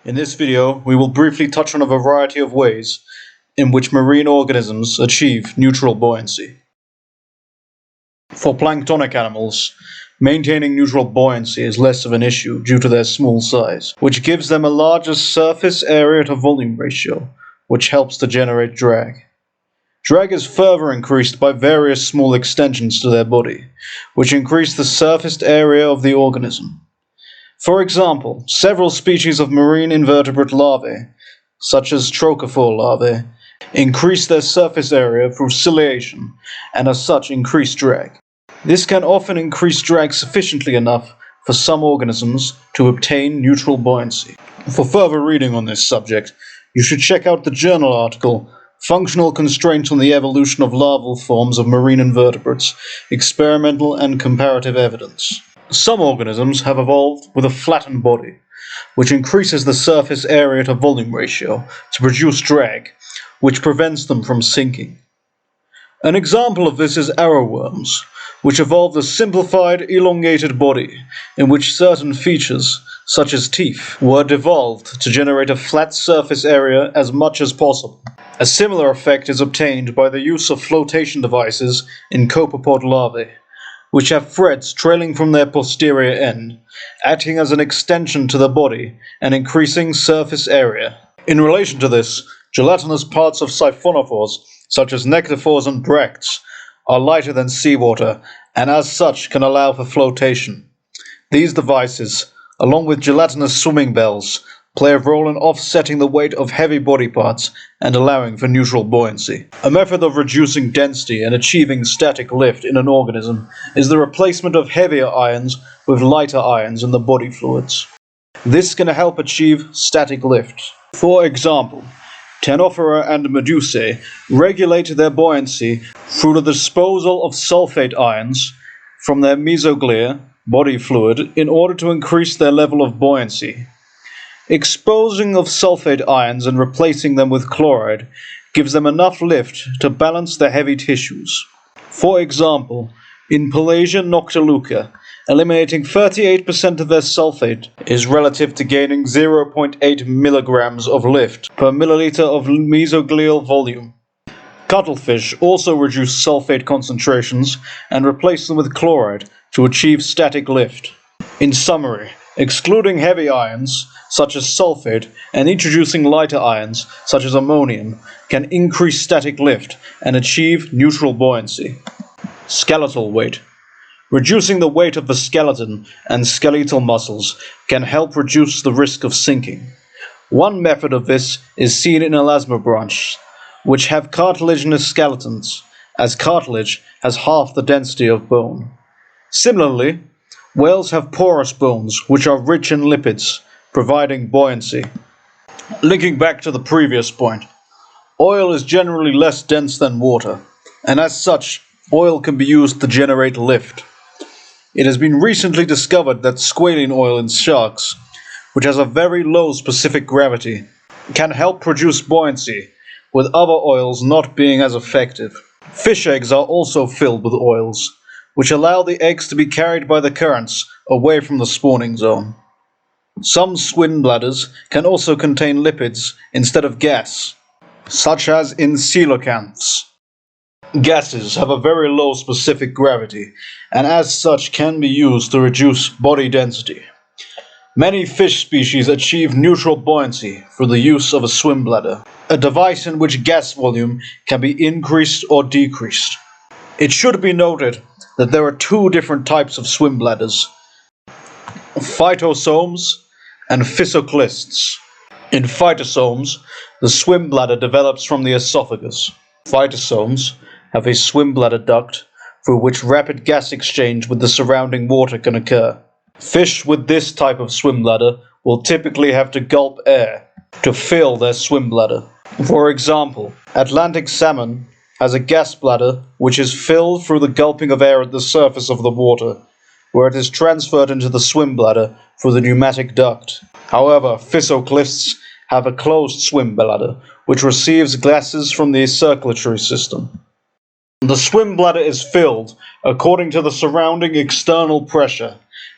In this video, we will briefly touch on a variety of ways in which marine organisms achieve neutral buoyancy. For planktonic animals, maintaining neutral buoyancy is less of an issue due to their small size, which gives them a larger surface area to volume ratio, which helps to generate drag. Drag is further increased by various small extensions to their body, which increase the surface area of the organism. For example, several species of marine invertebrate larvae, such as trochophore larvae, increase their surface area through ciliation and as such increase drag. This can often increase drag sufficiently enough for some organisms to obtain neutral buoyancy. For further reading on this subject, you should check out the journal article Functional Constraints on the Evolution of Larval Forms of Marine Invertebrates, Experimental and Comparative Evidence. Some organisms have evolved with a flattened body, which increases the surface area to volume ratio to produce drag, which prevents them from sinking. An example of this is arrowworms, which evolved a simplified, elongated body in which certain features, such as teeth, were devolved to generate a flat surface area as much as possible. A similar effect is obtained by the use of flotation devices in copepod larvae, which have threads trailing from their posterior end, acting as an extension to the body and increasing surface area. In relation to this, gelatinous parts of siphonophores, such as nectaphores and bracts, are lighter than seawater and as such can allow for flotation. These devices, along with gelatinous swimming bells, play a role in offsetting the weight of heavy body parts and allowing for neutral buoyancy. A method of reducing density and achieving static lift in an organism is the replacement of heavier ions with lighter ions in the body fluids. This can help achieve static lift. For example, Ctenophora and Medusae regulate their buoyancy through the disposal of sulfate ions from their mesoglia, body fluid, in order to increase their level of buoyancy. Exposing of sulfate ions and replacing them with chloride gives them enough lift to balance the heavy tissues. For example, in Pelagia noctiluca, eliminating 38% of their sulfate is relative to gaining 0.8 milligrams of lift per milliliter of mesoglial volume. Cuttlefish also reduce sulfate concentrations and replace them with chloride to achieve static lift. In summary, excluding heavy ions, such as sulfate, and introducing lighter ions, such as ammonium, can increase static lift and achieve neutral buoyancy. Skeletal weight. Reducing the weight of the skeleton and skeletal muscles can help reduce the risk of sinking. One method of this is seen in elasmobranchs, which have cartilaginous skeletons, as cartilage has half the density of bone. Similarly, whales have porous bones, which are rich in lipids, providing buoyancy. Linking back to the previous point, oil is generally less dense than water, and as such, oil can be used to generate lift. It has been recently discovered that squalene oil in sharks, which has a very low specific gravity, can help produce buoyancy, with other oils not being as effective. Fish eggs are also filled with oils, which allow the eggs to be carried by the currents away from the spawning zone. Some swim bladders can also contain lipids instead of gas, such as in coelacanths. Gases have a very low specific gravity, and as such can be used to reduce body density. Many fish species achieve neutral buoyancy through the use of a swim bladder, a device in which gas volume can be increased or decreased. It should be noted that there are two different types of swim bladders: phytosomes and physoclists. In phytosomes, the swim bladder develops from the esophagus. Phytosomes have a swim bladder duct through which rapid gas exchange with the surrounding water can occur. Fish with this type of swim bladder will typically have to gulp air to fill their swim bladder. For example, Atlantic salmon has a gas bladder which is filled through the gulping of air at the surface of the water, where it is transferred into the swim bladder through the pneumatic duct. However, physoclists have a closed swim bladder, which receives gases from the circulatory system. The swim bladder is filled according to the surrounding external pressure.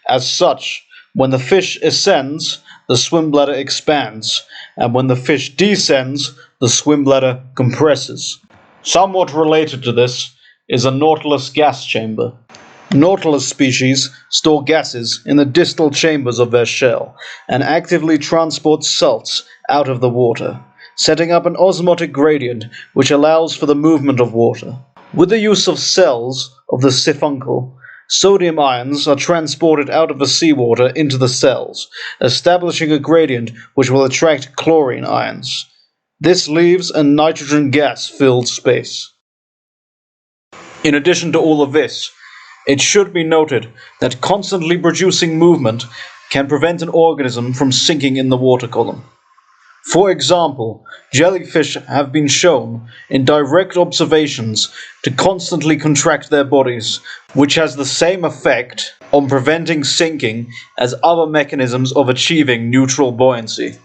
As such, when the fish ascends, the swim bladder expands, and when the fish descends, the swim bladder compresses. Somewhat related to this is a nautilus gas chamber. Nautilus species store gases in the distal chambers of their shell and actively transport salts out of the water, setting up an osmotic gradient which allows for the movement of water. With the use of cells of the siphuncle, sodium ions are transported out of the seawater into the cells, establishing a gradient which will attract chlorine ions. This leaves a nitrogen gas-filled space. In addition to all of this, it should be noted that constantly producing movement can prevent an organism from sinking in the water column. For example, jellyfish have been shown in direct observations to constantly contract their bodies, which has the same effect on preventing sinking as other mechanisms of achieving neutral buoyancy.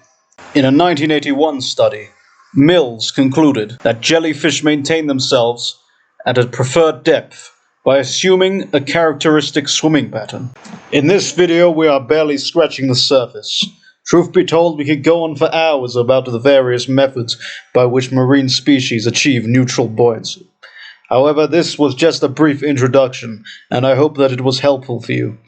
In a 1981 study, Mills concluded that jellyfish maintain themselves at a preferred depth by assuming a characteristic swimming pattern. In this video, we are barely scratching the surface. Truth be told, we could go on for hours about the various methods by which marine species achieve neutral buoyancy. However, this was just a brief introduction, and I hope that it was helpful for you.